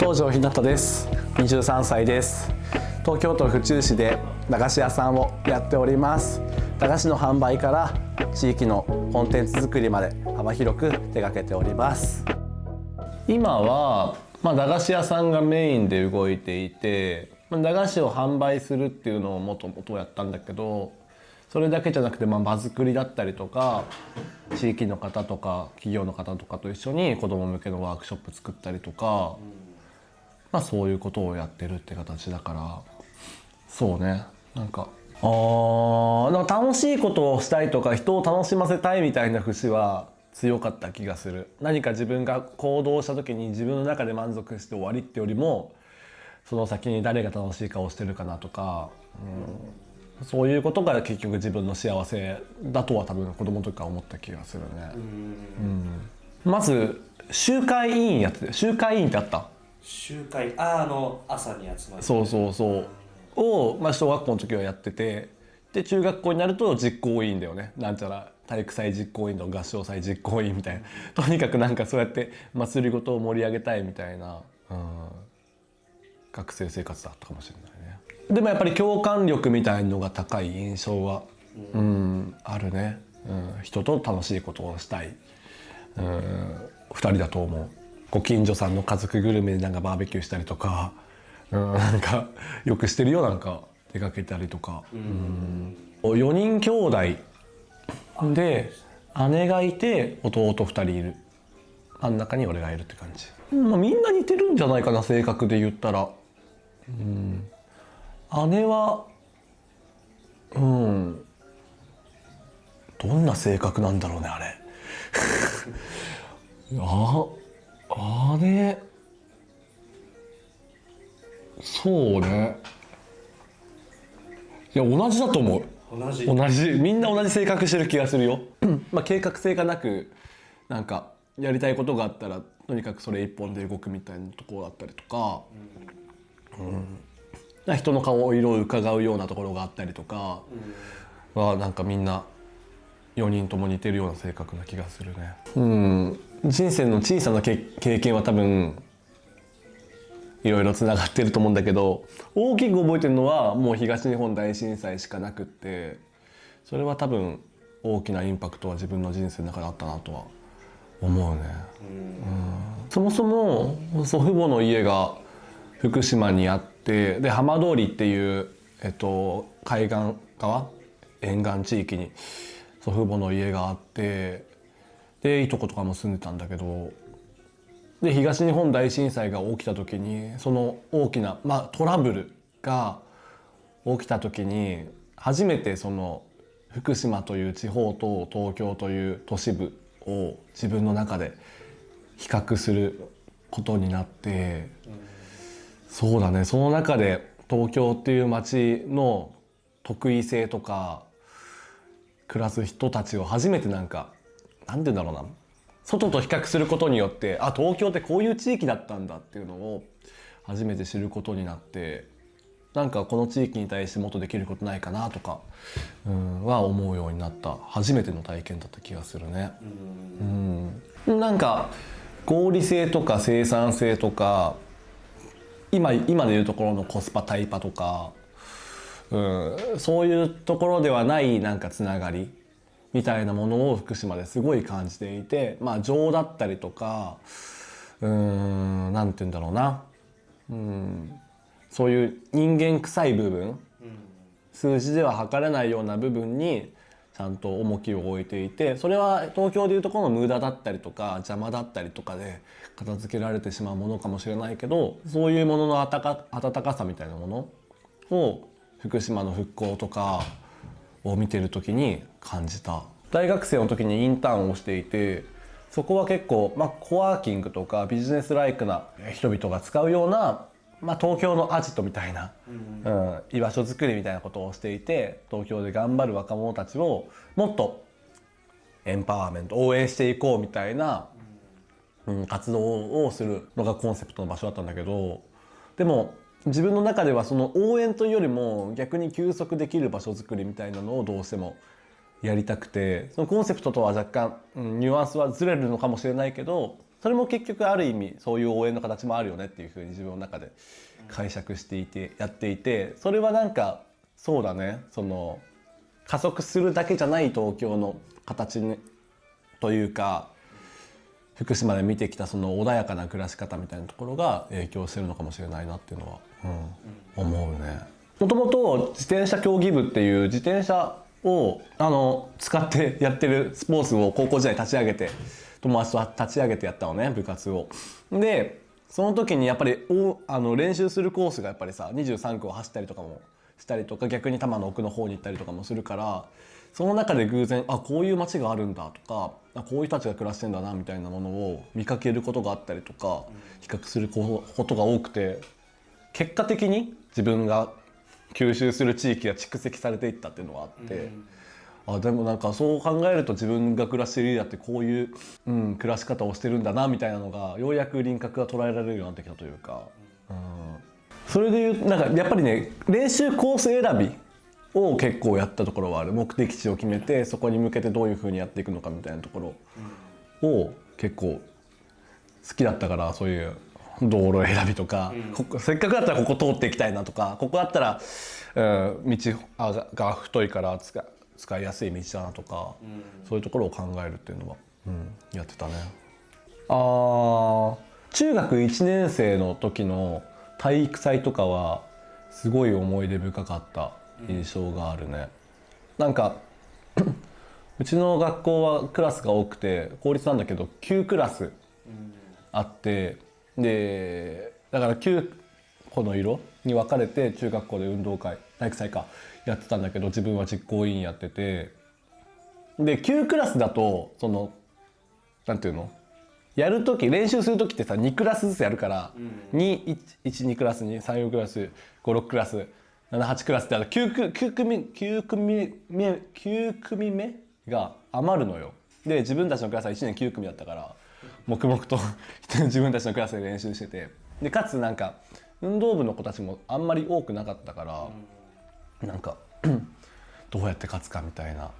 東條ひなたです。23歳です。東京都府中市で駄菓子屋さんをやっております。駄菓子の販売から地域のコンテンツ作りまで幅広く手掛けております。今は、駄菓子屋さんがメインで動いていて、駄菓子を販売するっていうのをもともとやったんだけど、それだけじゃなくて場作りだったりとか、地域の方とか企業の方とかと一緒に子ども向けのワークショップ作ったりとか、そういうことをやってるって形だから、そうね、なんか楽しいことをしたいとか人を楽しませたいみたいな節は強かった気がする。何か自分が行動した時に自分の中で満足して終わりってよりも、その先に誰が楽しい顔してるかなとか、そういうことが結局自分の幸せだとは多分子供の時から思った気がするね。まず集会委員やってて、集会委員ってあった？集会、朝に集まる、そうを、小学校の時はやってて、で中学校になると実行委員だよね。なんちゃら体育祭実行委員と合唱祭実行委員みたいな、とにかくなんかそうやって祭りごとを盛り上げたいみたいな、学生生活だったかもしれないね。でもやっぱり共感力みたいのが高い印象は、あるね。人と楽しいことをしたい、2人だと思う。ご近所さんの家族ぐるみでなんかバーベキューしたりとか、なんかよくしてるよ。なんか出かけたりとか、4人兄弟で姉がいて弟2人いる。真ん中に俺がいるって感じ。みんな似てるんじゃないかな、性格で言ったら。姉はどんな性格なんだろうね、あれ。姉そうね。いや同じだと思う。同じみんな同じ性格してる気がするよ。計画性がなく、なんかやりたいことがあったらとにかくそれ一本で動くみたいなところだったりとか、人の顔色を伺うようなところがあったりとかは、なんかみんな4人とも似てるような性格な気がするね。人生の小さな経験は多分いろいろつながってると思うんだけど、大きく覚えてるのはもう東日本大震災しかなくって、それは多分大きなインパクトは自分の人生の中であったなとは思うね。そもそも祖父母の家が福島にあって、で浜通りっていう、海岸側沿岸地域に祖父母の家があって、でいとことかも住んでたんだけど、で東日本大震災が起きた時に、その大きな、トラブルが起きた時に初めてその福島という地方と東京という都市部を自分の中で比較することになって、そうだね、その中で東京っていう街の特異性とか暮らす人たちを初めてなんて言うんだろうな、外と比較することによって、東京ってこういう地域だったんだっていうのを初めて知ることになって、なんかこの地域に対してもっとできることないかなとかは思うようになった初めての体験だった気がするね。なんか合理性とか生産性とか、今でいうところのコスパタイパとか、そういうところではないなんかつながりみたいなものを福島ですごい感じていて、情だったりとか、なんて言うんだろうな、そういう人間臭い部分、数字では測れないような部分にちゃんと重きを置いていて、それは東京でいうところの無駄だったりとか邪魔だったりとかで片付けられてしまうものかもしれないけど、そういうものの温かさみたいなものを福島の復興とかを見てる時に感じた。大学生の時にインターンをしていて、そこは結構、コワーキングとかビジネスライクな人々が使うような、東京のアジトみたいな、居場所づくりみたいなことをしていて、東京で頑張る若者たちをもっとエンパワーメント応援していこうみたいな、活動をするのがコンセプトの場所だったんだけど、でも自分の中ではその応援というよりも逆に休息できる場所づくりみたいなのをどうしてもやりたくて、そのコンセプトとは若干、ニュアンスはずれるのかもしれないけど、それも結局ある意味そういう応援の形もあるよねっていうふうに自分の中で解釈していてやっていて、それはなんかそうだね、その加速するだけじゃない東京の形にというか、福島で見てきたその穏やかな暮らし方みたいなところが影響してるのかもしれないなっていうのは、思うね。もともと自転車競技部っていう自転車を使ってやってるスポーツを高校時代立ち上げて、友達と立ち上げてやったのね、部活を。でその時にやっぱり練習するコースがやっぱりさ23区を走ったりとかもしたりとか、逆に多摩の奥の方に行ったりとかもするから、その中で偶然こういう街があるんだとか、こういう人たちが暮らしてんだなみたいなものを見かけることがあったりとか、比較することが多くて、結果的に自分が吸収する地域が蓄積されていったっていうのがあって、でもなんかそう考えると自分が暮らしているエリアってこういう、暮らし方をしてるんだなみたいなのがようやく輪郭が捉えられるようになってきたというか、それでいうなんかやっぱりね、練習コース選びを結構やったところはある。目的地を決めてそこに向けてどういう風にやっていくのかみたいなところを結構好きだったから、そういう道路選びとか、せっかくだったらここ通っていきたいなとか、ここだったら、道が太いから使いやすい道だなとか、そういうところを考えるっていうのは、やってたね。中学1年生の時の体育祭とかはすごい思い出深かった印象があるね。なんかうちの学校はクラスが多くて公立なんだけど9クラスあって、でだから9個の色に分かれて中学校で運動会体育祭かやってたんだけど、自分は実行委員やってて、で9クラスだとそのなんていうの、やる時練習する時ってさ2クラスずつやるから、12クラスに34クラス56クラス78クラスって9組目が余るのよ。で自分たちのクラスは1年9組だったから黙々と自分たちのクラスで練習してて、でかつなんか運動部の子たちもあんまり多くなかったから、なんかどうやって勝つかみたいな、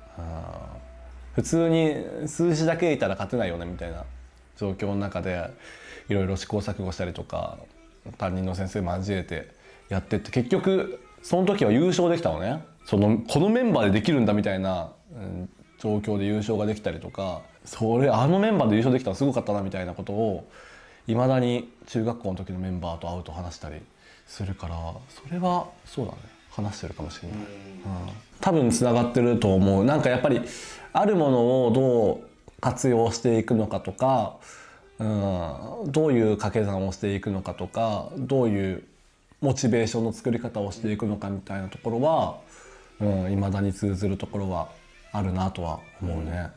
普通に数字だけいたら勝てないよねみたいな状況の中でいろいろ試行錯誤したりとか担任の先生交えてやってって、結局その時は優勝できたのね。このメンバーでできるんだみたいな、状況で優勝ができたりとか、あのメンバーで優勝できたのすごかったなみたいなことをいまだに中学校の時のメンバーと会うと話したりするから、それはそうだね、話してるかもしれない。多分つながってると思う。なんかやっぱりあるものをどう活用していくのかとか、どういう掛け算をしていくのかとか、どういうモチベーションの作り方をしていくのかみたいなところは、未だに通ずるところはあるなとは思うね。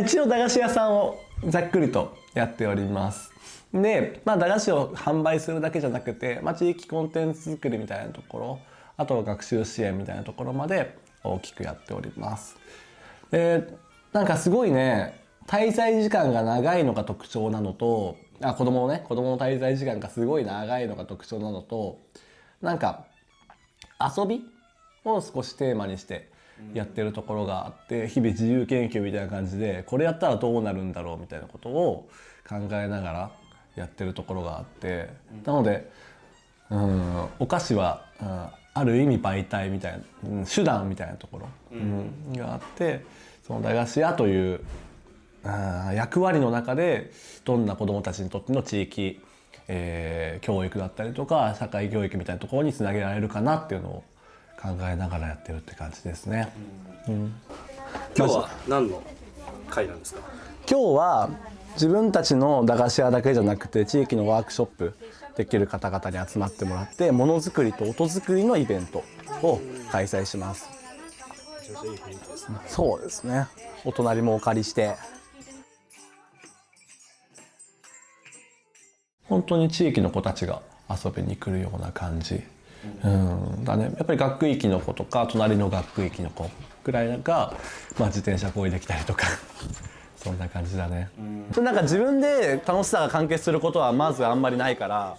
一応駄菓子屋さんをざっくりとやっております。で、駄菓子を販売するだけじゃなくて、地域コンテンツ作りみたいなところ、あとは学習支援みたいなところまで大きくやっております。でなんかすごいね、滞在時間が長いのが特徴なのと、子供の滞在時間がすごい長いのが特徴なのと、なんか遊びを少しテーマにしてやってるところがあって、日々自由研究みたいな感じでこれやったらどうなるんだろうみたいなことを考えながらやってるところがあって、なのでお菓子は、ある意味媒体みたいな、手段みたいなところ、があって、その駄菓子屋という役割の中でどんな子どもたちにとっての地域、教育だったりとか社会教育みたいなところにつなげられるかなっていうのを考えながらやってるって感じですね。今日は何の会なんですか？今日は自分たちの駄菓子屋だけじゃなくて地域のワークショップできる方々に集まってもらって、ものづくりと音作りのイベントを開催します。めちゃめちゃいい雰囲気ですね。そうですね。お隣もお借りして本当に地域の子たちが遊びに来るような感じ、だね。やっぱり学区域の子とか隣の学区域の子くらいが、自転車こいできたりとかそんな感じだね。なんか自分で楽しさが完結することはまずあんまりないから、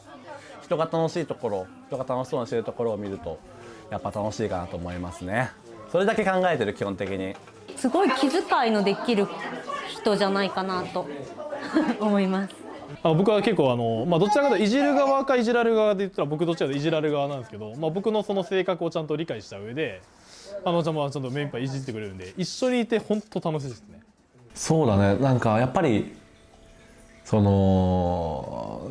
人が楽しいところ、人が楽しそうにしてるところを見るとやっぱ楽しいかなと思いますね。それだけ考えてる、基本的に。すごい気遣いのできる人じゃないかなと思います。僕は結構どちらかというといじる側かいじられる側で言ったら僕どちらかというといじられる側なんですけど、僕のその性格をちゃんと理解した上でちゃんと目いっぱいいじってくれるんで、一緒にいて本当楽しいですね。そうだね。なんかやっぱりその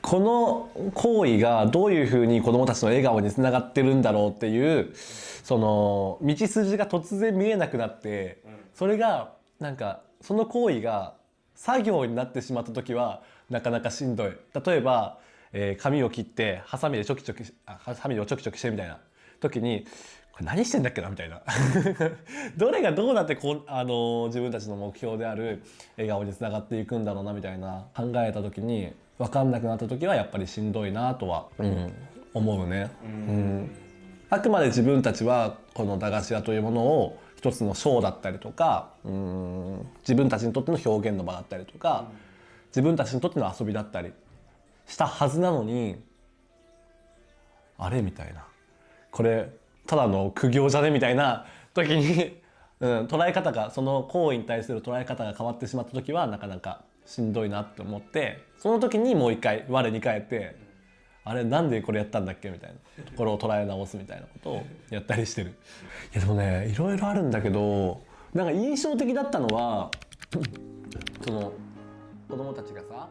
この行為がどういうふうに子どもたちの笑顔につながってるんだろうっていうその道筋が突然見えなくなって、それがなんかその行為が作業になってしまった時はなかなかしんどい。例えば、髪を切ってハサミでチョキチョキハサミをチョキチョキしてみたいな時にこれ何してんだっけなみたいなどれがどうなって自分たちの目標である笑顔につながっていくんだろうなみたいな考えた時に分かんなくなった時はやっぱりしんどいなとは、思うね。あくまで自分たちはこの駄菓子屋というものを一つのショーだったりとか、自分たちにとっての表現の場だったりとか、自分たちにとっての遊びだったりしたはずなのに、あれみたいな、これただの苦行じゃねみたいな時に、捉え方がその行為に対する捉え方が変わってしまった時はなかなかしんどいなって思って、その時にもう一回我に返って、あれなんでこれやったんだっけみたいなところを捉え直すみたいなことをやったりしてる。いやでもね、いろいろあるんだけど、なんか印象的だったのはその子供たちがさ